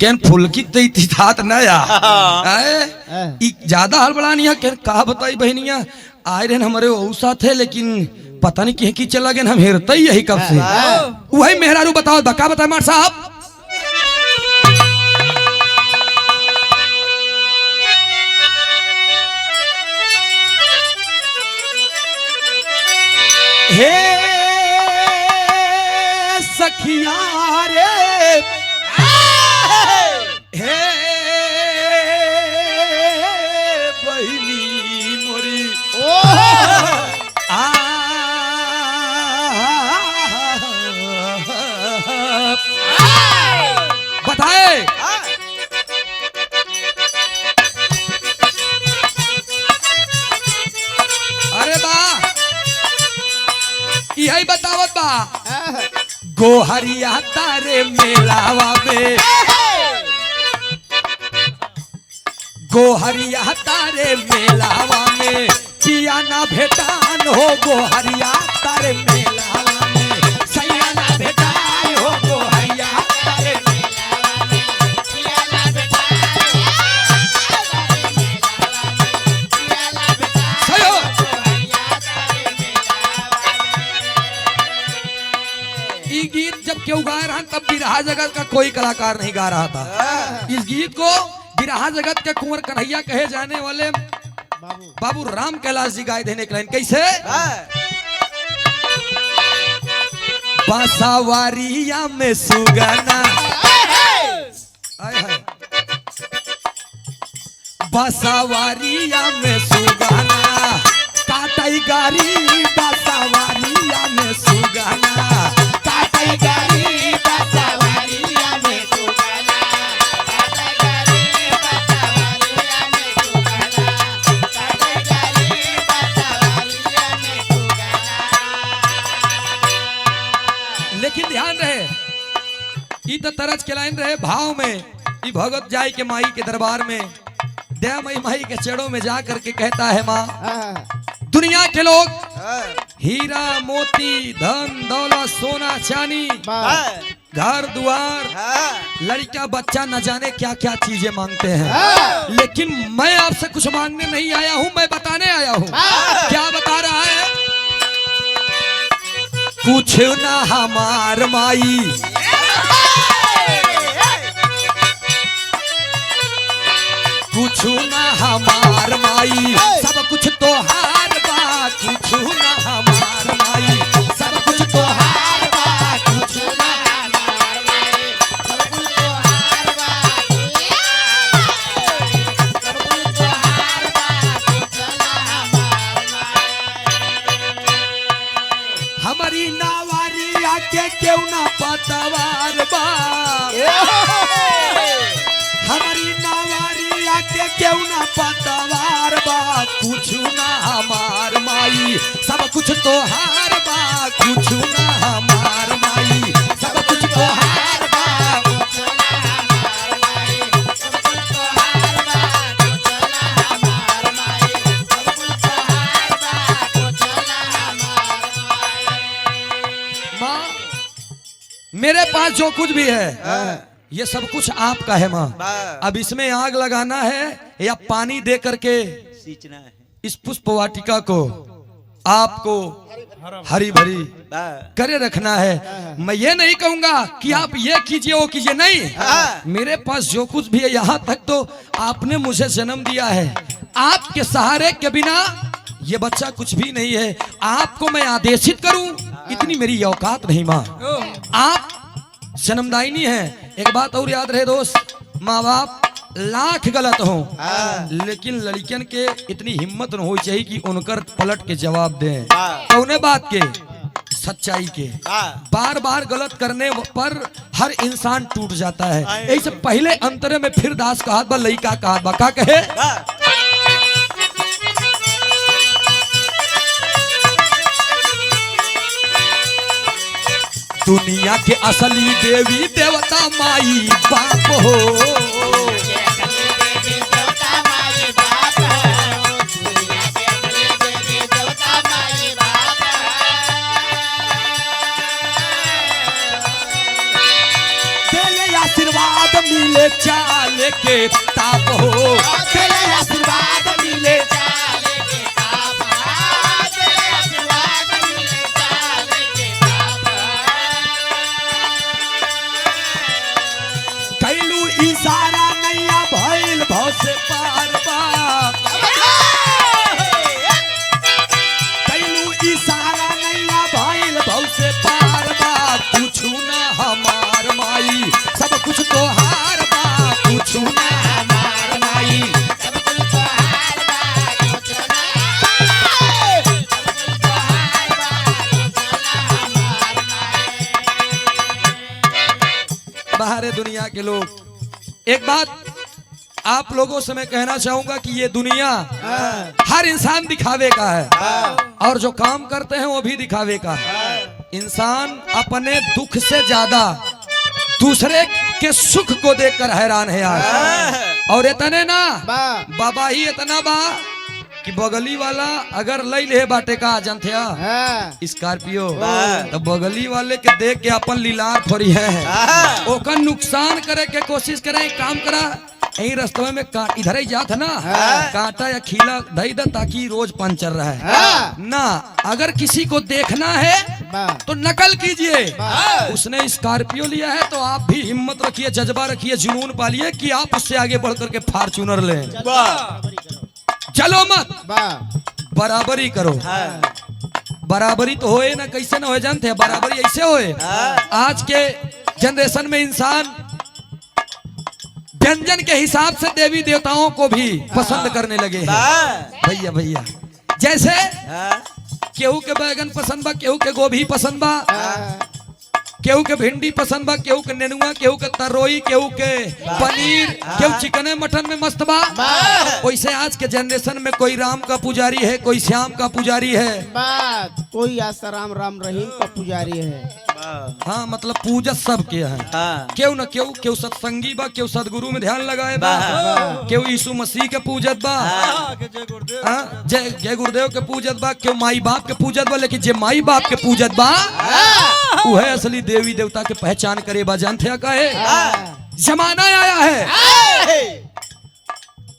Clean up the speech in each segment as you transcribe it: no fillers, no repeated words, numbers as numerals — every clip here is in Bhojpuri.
केन फुलकी तई थात नया ज्यादा हड़बड़ानी है केन कहा बताई बहनिया आए रहे हमारे औसा थे लेकिन पता नहीं की चला गए हम हेरते ही यही कब से वही मेहरारू बताओ बका बताए मार साहब हे सखिया रे हे बहनी मोरी बताए अरे बा यही बतावत बा गोहरिया तारे मेलावा में गोहरिया तारे मेलावा में पिया ना भेटान हो गोहरिया तारे मेलावा में सैया ना भेटान हो गोहरिया तारे मेलावा में पिया ना भेटान पिया ना भेटान गोहरिया तारे ये गीत जब क्यों गा रहा तब बिरहा जगत का कोई कलाकार नहीं गा रहा था इस गीत को बिरहा जगत के कुंवर कन्हैया कहे जाने वाले बाबू राम कैलाश जी गाए देने के लाइन कैसे बांसावारिया में सुगना बांसावारिया में सुगना काटई गारी बांसावारिया में सुगना काटई गारी बांसावारिया में सुगना काटई गारी बांसावारिया में सुगना काटई गारी बांसावारिया में सुगना। लेकिन ध्यान रहे ई तो तरज के लाइन रहे भाव में ई भगत जाय के माई के दरबार में दया माई के चरणों में जा करके कहता है माँ दुनिया के लोग हीरा मोती धन दौलत सोना चांदी घर द्वार लड़का बच्चा न जाने क्या क्या चीजें मांगते हैं लेकिन मैं आपसे कुछ मांगने नहीं आया हूँ मैं बताने आया हूँ क्या बता रहा है कुछ ना हमार माई कुछ ना हमार माई सब कुछ तो हार बा कुछ ना हमार माई सब कुछ तो हार बा कुछ ना हमार माई सब कुछ तो हार बा सब कुछ तो हार बा कुछ ना हमार माई हमारी नावारी आके क्यों ना पतवार बा हमारी नावारी आके क्यों ना पतवार बा कुछ ना हमार माई सब कुछ तो हार बा कुछ ना हमार माई सब कुछ तो हार बा कुछ ना हमार माई सब कुछ तो हार बा कुछ ना हमार माई सब कुछ तो हार बा कुछ ना हमार माई। माँ मेरे पास जो कुछ भी है ये सब कुछ आपका है माँ अब इसमें आग लगाना है या पानी दे करके सींचना है इस पुष्प वाटिका को आपको हरी भरी करे रखना है मैं ये नहीं कहूंगा कि आप ये कीजिए वो कीजिए नहीं मेरे पास जो कुछ भी है यहाँ तक तो आपने मुझे जन्म दिया है आपके सहारे के बिना ये बच्चा कुछ भी नहीं है आपको मैं आदेशित करूं इतनी मेरी औकात नहीं माँ आप जन्मदायिनी है एक बात और याद रहे दोस्त माँ बाप लाख गलत हो लेकिन लड़कियन के इतनी हिम्मत न हो चाहिए कि उनकर पलट के जवाब दें कौने बात के सच्चाई के बार बार गलत करने पर हर इंसान टूट जाता है ऐसे पहले अंतरे में फिर दास का हाथ बा लइका का हाथ बा का कहे दुनिया के असली देवी देवता माई बाप हो आशीर्वाद मिले चाल के ताप हो, तेरे आशीर्वाद मिले चाल के ताप, तेरे आशीर्वाद मिले चाल के ताप। कैलू इशारा नैया भइल भव से पार बा, कैलू इशारा नैया भइल भव से पार बा, कुछु ना हमार माई सब कुछ तो हार बा, कुछु ना हमार माई सब कुछ तो हार बा, कुछ ना सब कुछ तो हार बा, कुछ ना हमार माए। बाहर दुनिया के लोग, एक बात आप लोगों से मैं कहना चाहूंगा कि ये दुनिया हर इंसान दिखावे का है और जो काम करते हैं वो भी दिखावे का है। इंसान अपने दुख से ज्यादा दूसरे के सुख को देखकर हैरान है आज। और इतने ना बाबा ही इतना बा कि बगली वाला अगर लई ले बाटे का जानते स्कॉर्पियो तो बगली वाले के देख के अपन लीलार थोड़ी है ओकर नुकसान करे के कोशिश करे, काम करा यही रास्ते में इधर ही जात है ना कांटा या खीला दई दे ताकि रोज पंचर रहे ना। अगर किसी को देखना है तो नकल कीजिए। उसने स्कॉर्पियो लिया है तो आप भी हिम्मत रखिए, जज्बा रखिए, जुनून पालिए कि आप उससे आगे बढ़ करके फॉर्च्यूनर लें। चलो मत, बराबरी करो। बराबरी तो होए ना, कैसे ना हो जानते हैं, बराबरी ऐसे होए। आज के जनरेशन में इंसान व्यंजन के हिसाब से देवी देवताओं को भी पसंद करने लगे हैं। भैया भैया जैसे केहू के बैगन पसंद बा, केहू के गोभी पसंद बा, केहू के भिंडी पसंद बा, केहू के नेनुआ, केहू के तरोई, केहू के पनीर, केहू चिकन मटन में मस्त बा। वैसे आज के जनरेशन में कोई राम का पुजारी है, कोई श्याम का पुजारी है, कोई आसाराम राम रहीम का पुजारी है। हाँ मतलब पूजा सब किया है। क्यों न क्यों, क्यों सत्संगी बा, क्यों सदगुरु में ध्यान लगाए बा, क्यों यीशु मसीह के पूजत बा, जय गुरुदेव के पूजत बा, क्यों माई बाप के पूजत बा। लेकिन जे माई बाप के पूजत बा वो है असली देवी देवता के पहचान करे बा। जानते का है जमाना आया है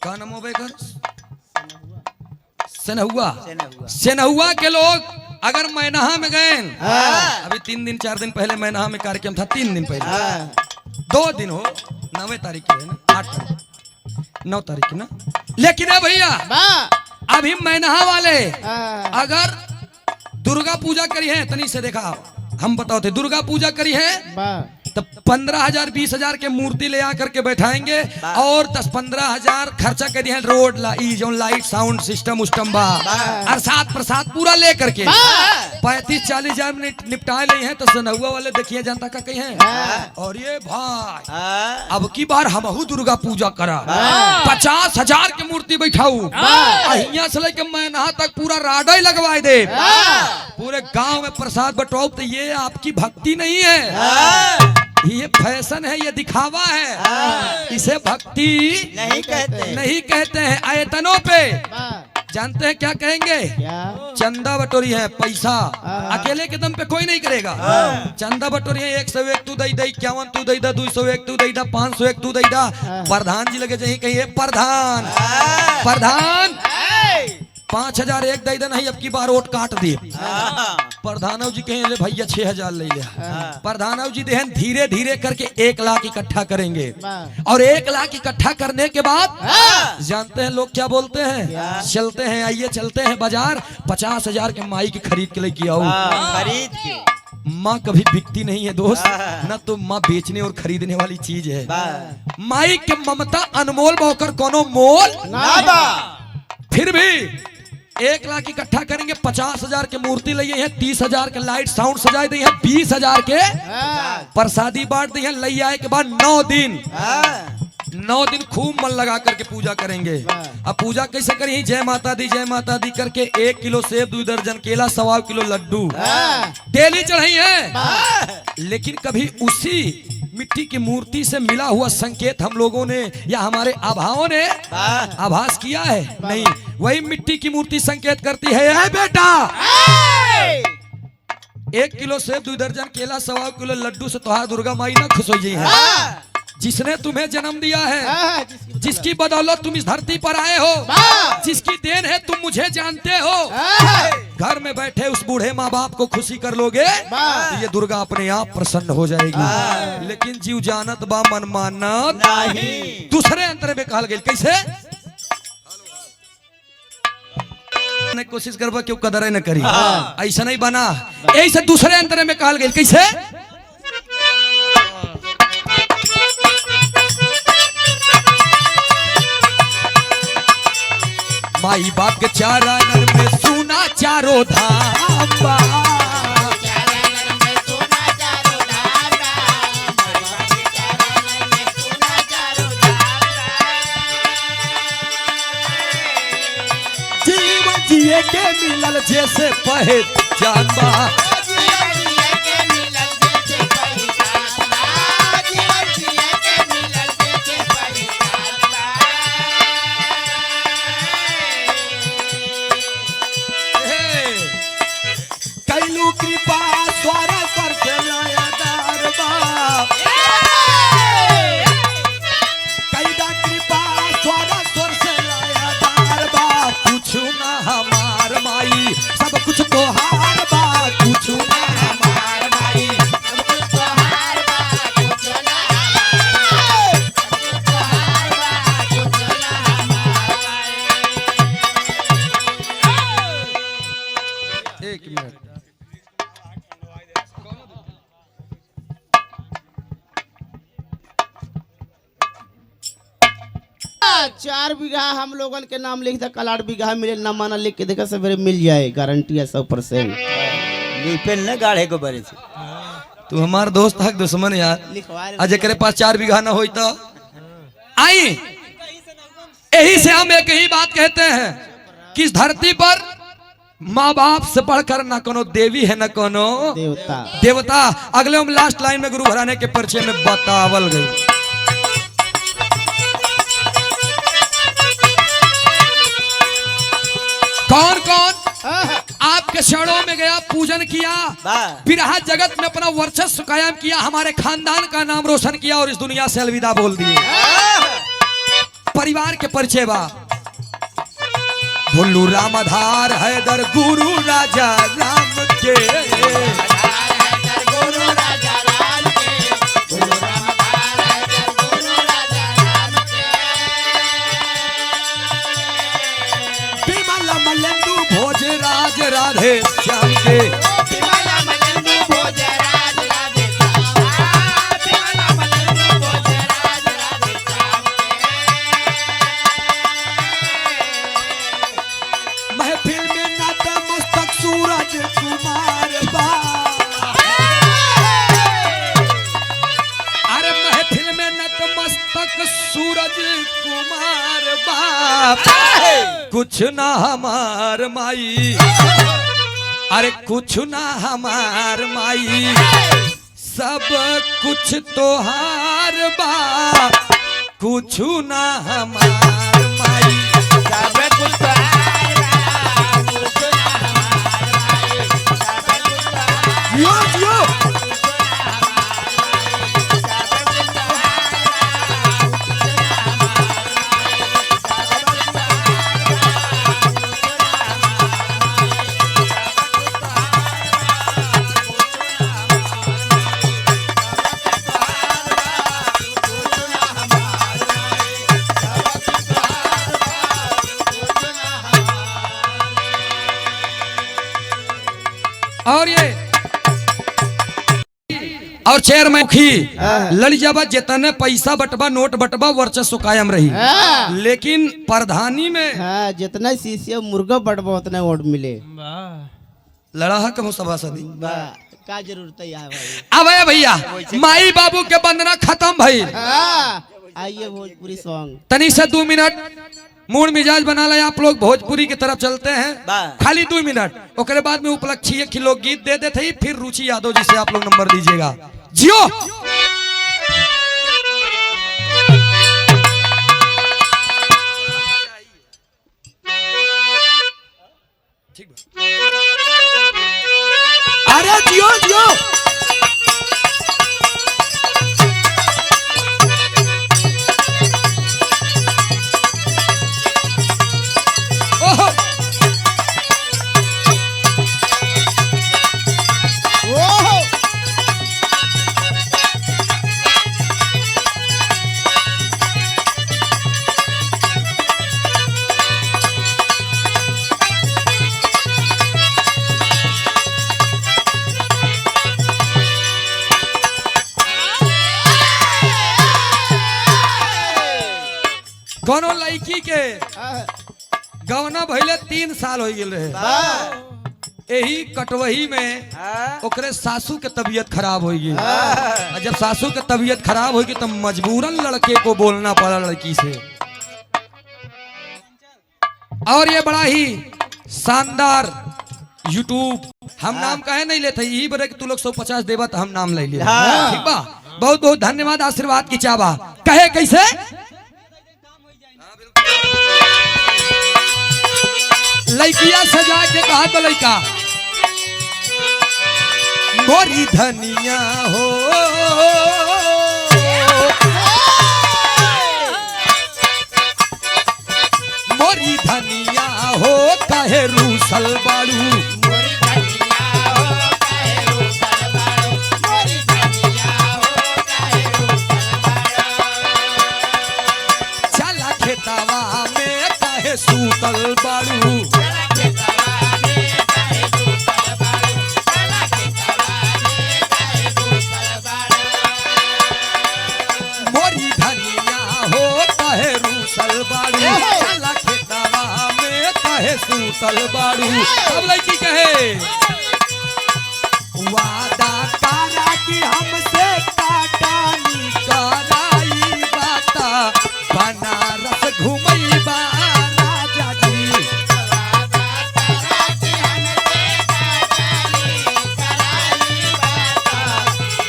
का नाम बेकर सेनहुआ के लोग अगर मैनहा में गए, अभी 3 दिन 4 दिन पहले मैनहा में कार्यक्रम था, 3 दिन पहले, 2 दिन हो, 9 तारीख की है ना, 8 9 तारीख की ना। लेकिन है भैया अभी मैनहा वाले अगर दुर्गा पूजा करी है, तनी से देखा हम बताओ थे, दुर्गा पूजा करी है तो 15,000 20,000 के मूर्ति ले आकर के बैठाएंगे और 10-15,000 खर्चा कर दिया रोड जो लाइट साउंड सिस्टम उस्टम बा और साथ प्रसाद पूरा ले करके 35-40 हजार में निपटाए ले हैं। तो सनहुआ वाले देखिए जनता का कहीं है और ये भाई अब की बार हमहू दुर्गा पूजा करा 50,000 की मूर्ति बैठाऊ अहिया से लेके मैनहा तक पूरा राडा ही लगवाए दे, पूरे गांव में प्रसाद बंटवाओ। तो ये आपकी भक्ति नहीं है, ये फैशन है, ये दिखावा है, इसे भक्ति नहीं कहते हैं। आयतनों पे जानते हैं क्या कहेंगे, चंदा बटोरी है, पैसा अकेले के दम पे कोई नहीं करेगा। चंदा बटोरी है, 101 तू दई दई, 51 तू दई दा, 201 तू दई दा, 501 तू दई दा। प्रधान जी लगे जही कहिए प्रधान 5,000 एक दई दे नहीं, अब की बार वोट काट दिए। प्रधानव जी कहें ले भैया 6,000 ले लिया। प्रधानव जी देहन धीरे धीरे करके 1 लाख इकट्ठा करेंगे और 1 लाख इकट्ठा करने के बाद जानते हैं लोग क्या बोलते हैं, चलते हैं आइए चलते हैं बाजार, 50,000 के माई की खरीद के लेके आओ। खरीद के माँ कभी बिकती नहीं है दोस्त, न तो माँ बेचने और खरीदने वाली चीज है। माई के ममता अनमोल होकर कोनो मोल ना बा। फिर भी 1 लाख इकट्ठा करेंगे, 50,000 के मूर्ति लिए हैं, 30,000 के लाइट साउंड सजाए दी है, 20,000 के प्रसादी बांट दी है। ले आए के बाद 9 दिन खूब मन लगा करके पूजा करेंगे। अब पूजा कैसे करी, जय माता दी करके 1 किलो सेब, 2 दर्जन केला, 1.25 किलो लड्डू डेली चढ़ाई है। लेकिन कभी उसी मिट्टी की मूर्ति से मिला हुआ संकेत हम लोगों ने या हमारे आभाओं ने आभास किया है? नहीं, वही मिट्टी की मूर्ति संकेत करती है, ऐ बेटा 1 किलो सेब, 2 दर्जन केला, 1.25 किलो लड्डू से तोहार दुर्गा माई ना खुश हो जाई है। जिसने तुम्हें जन्म दिया है, हाँ, जिसकी बदौलत तुम इस धरती पर आए हो, वाह! जिसकी देन है तुम मुझे जानते हो, हाँ, घर में बैठे उस बूढ़े माँ बाप को खुशी कर लोगे वाह! तो ये दुर्गा अपने आप प्रसन्न हो जाएगी। लेकिन जीव जानत बा मन मानत नहीं। दूसरे अंतर में कहल गई कैसे ने कोशिश करबा क्यों कदर न करी, ऐसा नहीं बना। ऐसे दूसरे अंतर में कहल गई कैसे माई बाप के चारण में सुना चारों धाम बा। जीवन जिए के मिलल जैसे पहचान बा। कैलू कृपा द्वारा पर से लयदार बा। कैदा कृपा द्वारा स्वर से लयदार बा। कुछ ना हमार माई सब कुछ तोहार बा। कुछ ना हमार माई एक मिनट। 4 बीघा हम लोगन के नाम लिख दे, कल 8 बीघा मिले ना माना लिख के देखा सवेरे मिल जाए, गारंटी है 100%। लिपेल न गाढ़े को बरे से तू हमार दोस्त हक दुश्मन यार। लिखवा ले। आज करे पास 4 बीघा ना होई तो आई। यही से हम एक ही बात कहते हैं कि इस धरती पर माँ बाप से बढ़कर ना कोनो देवी है ना कोनो देवता। देवता। अगले हम लास्ट लाइन में गुरु घराने के परिचय में बतावल गई। कौन कौन आपके शरणों में गया, पूजन किया, विराह जगत में अपना वर्चस्व कायम किया, हमारे खानदान का नाम रोशन किया और इस दुनिया से अलविदा बोल दिए। परिवार के परिचय बा। भुल्लू रामधार हैदर गुरु राजा राम के। बिमल मलेंदु भोज राज राधे श्याम के। महफिल में नतमस्तक सूरज कुमार बा। अरे महफिल में नतमस्तक सूरज कुमार बा। कुछ ना हमार माई, अरे कुछ ना हमार माई सब कुछ तोहार बा। कुछ ना हमार माई सब कुछ यो यो। और ये और चेयरमैन मुखी लड़ जाबा जितने पैसा बटबा नोट बटबा वर्चस्व कायम रही। लेकिन प्रधानी में हाँ, जितना शीशे मुर्गा बढ़बा उतना वोट मिले। लड़ा है कब सभासदी का जरूरत है भाई। अब भैया माई बाबू के बंदना खत्म भाई। आइए भोजपुरी सॉन्ग तनी से 2 मिनट मूड मिजाज बना ले। आप लोग भोजपुरी की तरफ चलते हैं, खाली 2 मिनट। ओकरे बाद में उपलक्षी के लोग गीत दे देते ही फिर रुचि यादव जी से आप लोग नंबर दीजिएगा। जियो अरे जियो जियो। कोनो लड़की के हाँ, गवना भइले 3 साल हो गेल रहे। यही कटवही में ओकरे सासू के तबीयत खराब हो गई। और जब सासू के तबीयत खराब होगी तो मजबूरन लड़के को बोलना पड़ा लड़की से। और ये बड़ा ही शानदार यूट्यूब हम नाम कहे नहीं लेते, यही बड़े कि तू लोग 150 देवा तो हम नाम ले लिया। ठीक बा, बहुत बहुत धन्यवाद, आशीर्वाद की चाबा। कहे कैसे लड़किया सजा के कहा तो लड़का मोरी धनिया हो मोरी धनिया हो कहे रूसल बाड़ू चला खेतावा में कहे सूतल बाड़ू मोरी धनिया हो कहे रूसल बाड़ू चला खेतावा में कहे सूतल बाड़ू। अब लड़की कहे वादा तारा की हमसे काटानी कराई बाता बनारस घुमई बा राजा जी।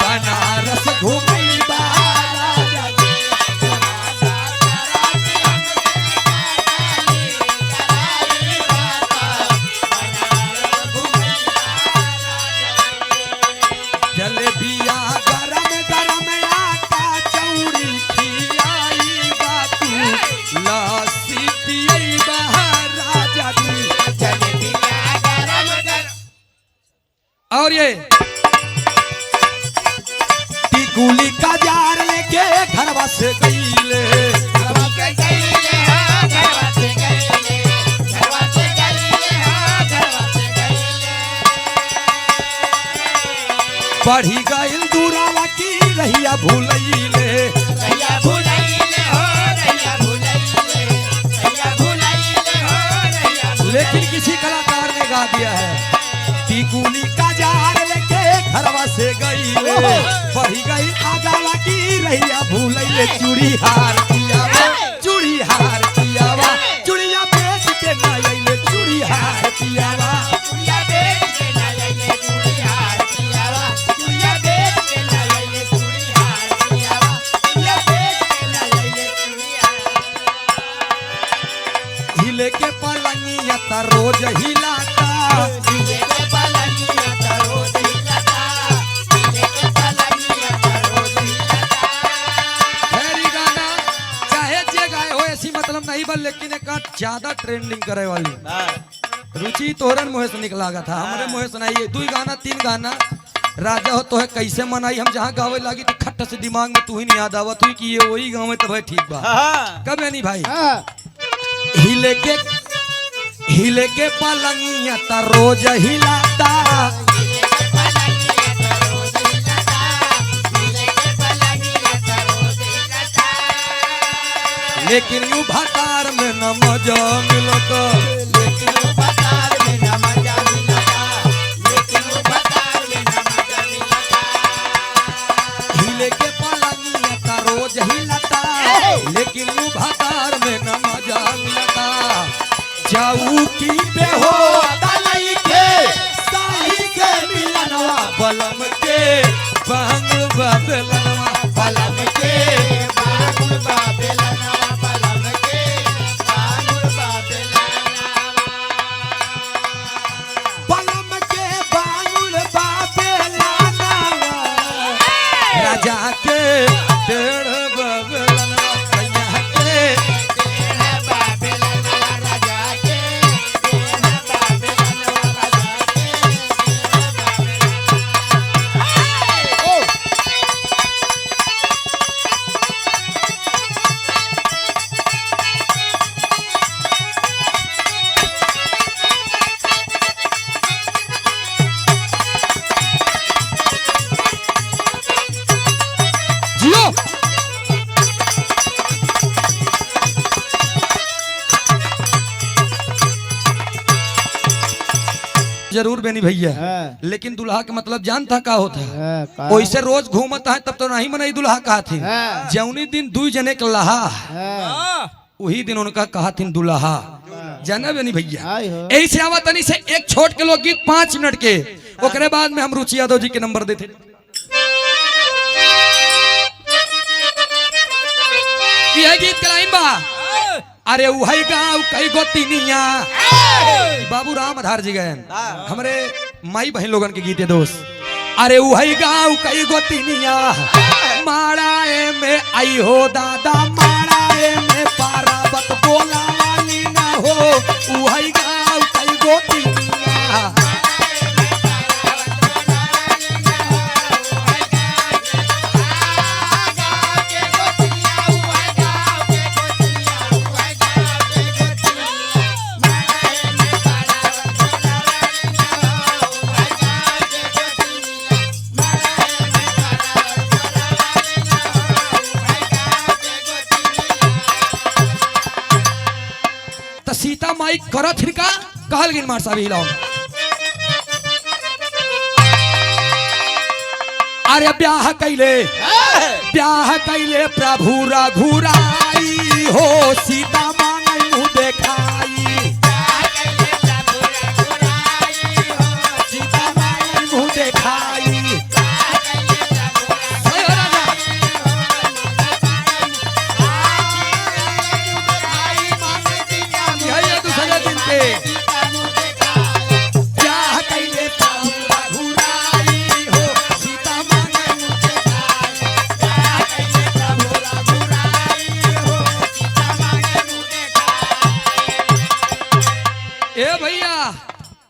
बनारस घुमई बा राजा जी। जलेबिया गरम गरम आटा चौड़ी खियाई बातू लस्सी पियई बा राजा जी। और ये टिकुली का जार लेके घरवा से गईले बढ़ी गईल दूरावा की रहिया भूलैले लेकिन किसी कलाकार ने गा दिया है टिकुली का जार लेके घरवा से गईले बढ़ी गई आगावा की रहिया भूलैले चूड़ी हार पियावा चूड़ी हार पियावा चूड़िया बेच के ना अइले चूड़ी हार पियावा हिले के पलंगिया ता रोज हिलाता खैरी गाना चाहे जे गाए हो ऐसी मतलब नहीं बल लेकिन एक ज्यादा ट्रेंडिंग करे वाली रुचि तोहरन मुहे से निकला था हमरे मुहे से नहीं। तू ही गाना 3 गाना राजा हो तो है कैसे मनाई हम जहाँ गावे लगी तो खट्ट से दिमाग में तू ही नहीं याद आवत हुई कि ये वही गाँव में तो भाई ठीक बा कब नहीं भाई। हिले के पलंगिया ता रोज हिलाता लेकिन यू भतार में न मजा मिलता हिले के पलंगिया ता रोज हिलाता लेकिन यू भतार में न मजा मिलता जाऊ की पे हो तलई के साही के मिलनवा बलम के बांग बदलनवा बलम के बांग बदलनवा बलम के बांग बदलनवा बलम के बांग बदलनवा राजा के डेढ़ बदलनवा कन्या के जरूर बेनी भैया, हाँ। लेकिन दुल्हा का मतलब जानता का होता है? हाँ, का- वैसे रोज घूमता है तब तो नहीं मनाई दुल्हा कहा थी। हाँ। जौनी दिन 2 जने के लहा हाँ, वही दिन उनका कहा थी दुल्हा। जाना बेनी भैया, आई हो। ऐसे आवा तनी से एक छोट के लोग गीत 5 मिनट के, ओकरे बाद में हम रुचि यादव जी के नंबर देते। यह गीत के लाइन बा, अरे उहई गाँव कई गो तिनिया, बाबू राम आधार जी गए हमरे माई बहन लोगन के गीत है दोस्त। अरे उहई गाँव कई गो तिनिया, माड़ाए में आई हो दादा, माड़ाए में पारावत बोला वाली ना हो, उहई गाँव कई गो तिनिया। सीता माई करत हिरका कहल गिन मार साहब हिलाओ। अरे ब्याह कैले प्रभु रघुराई हो, सीता मांगई मुँह देखाई, सीता मांगई मुँह देखाई।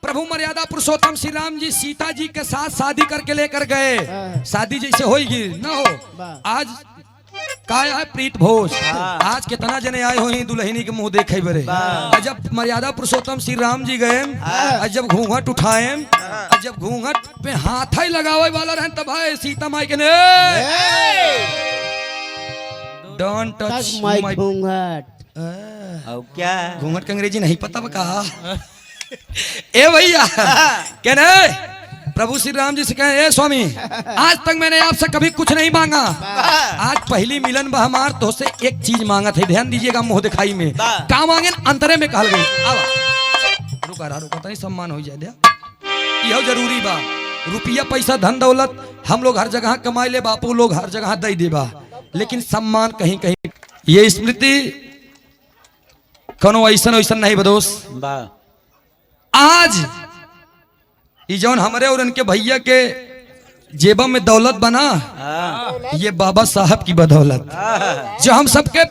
प्रभु मर्यादा पुरुषोत्तम श्री राम जी सीता जी के साथ शादी करके लेकर गए। शादी जैसे होगी न हो, आज का है प्रीत भोज, आज कितना जने आए हो दुल्हनी के मुंह देखे बरे। जब मर्यादा पुरुषोत्तम श्री राम जी गए, जब घूंघट उठाए, जब घूंघट पे हाथ ही लगावे वाला रहे, तब है सीता माई के ने डोंट टच माय घूंघट। क्या घूंघट का अंग्रेजी नहीं पता कहा ए भैया कहने प्रभु श्री राम जी से कहे, ए स्वामी आज तक मैंने आपसे कभी कुछ नहीं मांगा, आज पहली मिलन बा हमार तो से एक चीज मांगा थे, ध्यान दीजिएगा मुंह दिखाई में का मांगे अंतरे में कहल गई। आवा रुका तनी सम्मान हो जाए, यह जरूरी बा। रुपया पैसा धन दौलत हम लोग हर जगह कमाई ले, बापू लोग हर जगह दे दे बा, लेकिन सम्मान कहीं कहीं ये स्मृति कौनो ऐसा वैसा नहीं बदोस। आज ये जौन हमारे और उनके भैया के जेबा में दौलत बना, ये बाबा साहब की बदौलत। जो हम सबके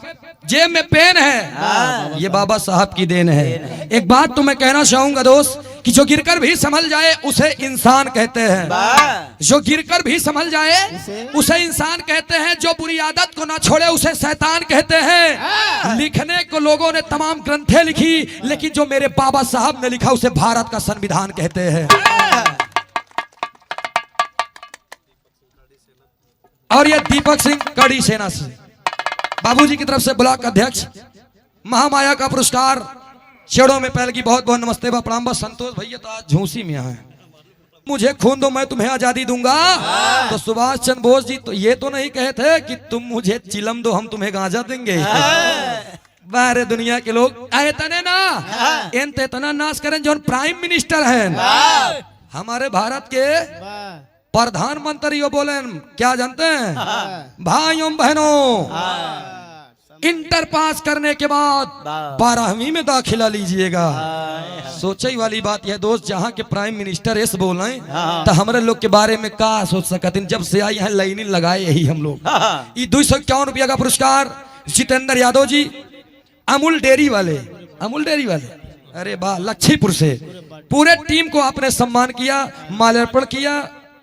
जेब में पेन है, ये बाबा साहब की देन है। एक बात तो मैं कहना चाहूंगा दोस्त कि जो गिरकर भी संभल जाए उसे इंसान कहते हैं, जो गिरकर भी संभल जाए उसे इंसान कहते हैं, जो बुरी आदत को ना छोड़े उसे शैतान कहते हैं। लिखने को लोगों ने तमाम ग्रंथें लिखी, लेकिन जो मेरे बाबा साहब ने लिखा उसे भारत का संविधान कहते हैं। और ये दीपक सिंह कड़ी सेना से बाबूजी की तरफ से ब्लॉक अध्यक्ष, महामाया का पुरस्कार छेड़ों में पहल की बहुत बहुत नमस्ते बा प्रणाम बा। संतोष भैया तो आज झूसी में है, मुझे खून दो मैं तुम्हें आजादी दूंगा। तो सुभाष चंद्र बोस जी तो ये तो नहीं कहे थे कि तुम मुझे चिलम दो हम तुम्हें गांजा देंगे। बाहर दुनिया के लोग आए तने ना इन तना नाश करें जो प्राइम मिनिस्टर हैं हमारे भारत के प्रधानमंत्री, वो बोले क्या जानते हैं भाइयों बहनों, इंटर पास करने के बाद 12वीं में दाखिला लीजिएगा। सोचे वाली बात यह दोस्त, जहाँ के प्राइम मिनिस्टर ऐसे बोले तो हमारे लोग के बारे में का सोच सकते। जब से आई है लाइन लगाए यही हम लोग। ये 251 रुपया का पुरस्कार जितेंद्र यादव जी, अमूल डेयरी वाले, अरे वाह, लक्ष्मीपुर से पूरे टीम को आपने सम्मान किया, माल्यार्पण किया।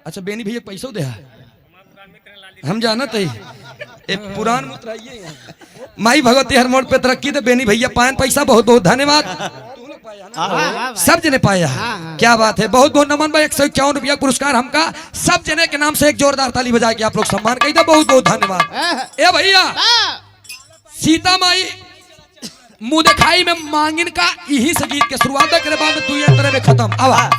अच्छा बेनी भैया पैसा दे हम जाना थे पुरान माई भगवती हर मोड़ पे तरक्की तो बेनी भैया पायन पैसा बहुत बहुत धन्यवाद। सब जने पाया, क्या बात है, बहुत बहुत नमन भाई। 151 रुपया पुरस्कार हमका सब जने के नाम से एक जोरदार ताली बजा के आप लोग सम्मान कही था, बहुत बहुत धन्यवाद। ए भैया सीता माई मुँह दिखाई में मांगिन का यही से गीत के शुरुआत करे बाद में तू ये तरह में खत्म। आवा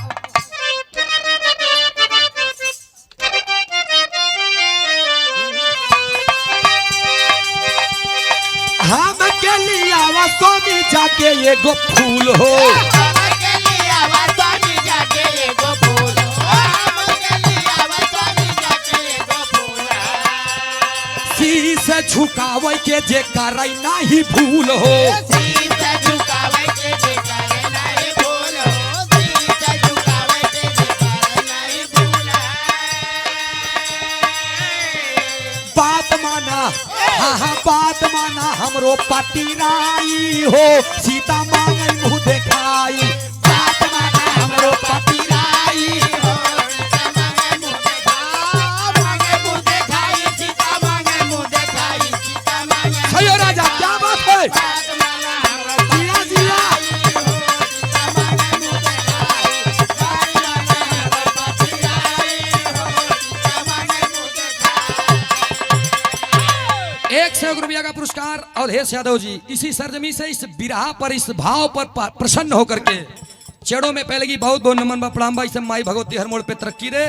के लिए आवा स्वामी जाके एगो फूल हो हमके लिए आवा स्वामी जाके एगो फूल हमके लिए आवा स्वामी जाके एगो फूल शीश झुकावे के जे करे नाही भूल हो शीश झुकावे के जे करे नाही भूल शीश झुकावे के जे करे नाही भूल बात माना हाँ बात माना हमरो पतिराई हो सीता मांगे मुँह देखाई बात माना हमरो पतिराई हो मांगे मुँह देखाई सीता मांगे मुँह देखाई सीता मांगे सही हो राजा क्या बात है बात माना हमरा जिया जिया सीता मांगे मुँह देखाई बात माना हमरा पतिराई हो सीता मांगे मुँह देखाई 100 रुपया का पुरस्कार अवधेश यादव जी इसी सरजमी से इस बिरहा पर इस भाव पर प्रसन्न होकर के चेड़ों में पहले की बहुत बहुत नमन बा प्रणाम बा इसे माई भगवती हर मोड़ पे तरक्की दे।